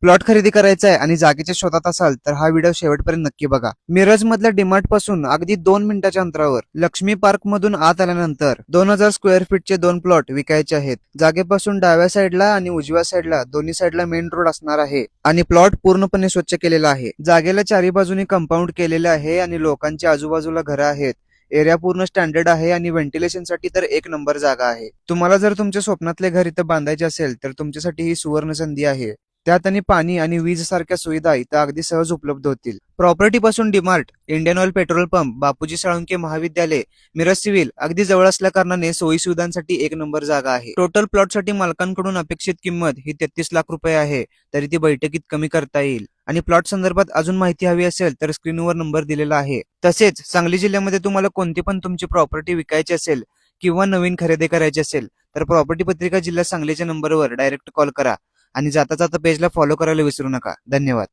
Plot खरेदी करायचा आहे आणि जागेच्या शोधात असाल तर हा व्हिडिओ शेवटपर्यंत नक्की बघा। मिरज मधल्या डीमार्ट पासून अगदी 2 मिनिटाच्या अंतरावर लक्ष्मी पार्क मधून आत आल्यानंतर 2000 स्क्वेअर फीटचे 2 प्लॉट विकायचे आहेत। जागेपासून डाव्या साईडला आणि उजव्या साईडला दोन्ही साईडला मेन रोड असणार आहे आणि प्लॉट पूर्णपणे स्वच्छ केलेला आहे। जागेला चारी बाजूनी कंपाऊंड केलेले आहे आणि लोकांच्या आजूबाजूला घरं आहेत। एरिया पूर्ण स्टँडर्ड आहे आणि व्हेंटिलेशन साठी तर एक नंबर जागा आहे। तुम्हाला जर तुमच्या स्वप्नातले घर इथं बांधायचे असेल तर तुमच्यासाठी ही सुवर्ण संधी आहे। त्यात आणि पाणी आणि वीज सारख्या सुविधा इथं अगदी सहज उपलब्ध होतील। प्रॉपर्टी पासून DMart, Indian oil petrol pump, Bapuji Salunkhe महाविद्यालय, मिरज सिव्हिल अगदी जवळ असल्या कारणाने सोयी सुविधांसाठी एक नंबर जागा आहे। टोटल प्लॉट साठी मालकांकडून अपेक्षित किंमत ही 33 लाख रुपये आहे, तरी ती बैठकीत कमी करता येईल। आणि प्लॉट संदर्भात अजून माहिती हवी असेल तर स्क्रीनवर नंबर दिलेला आहे। तसेच सांगली जिल्ह्यामध्ये तुम्हाला कोणती पण तुमची प्रॉपर्टी विकायची असेल किंवा नवीन खरेदी करायची असेल तर प्रॉपर्टी पत्रिका जिल्हा सांगलीच्या नंबरवर डायरेक्ट कॉल करा आणि जाता जाता पेजला फॉलो करायला विसरू नका। धन्यवाद।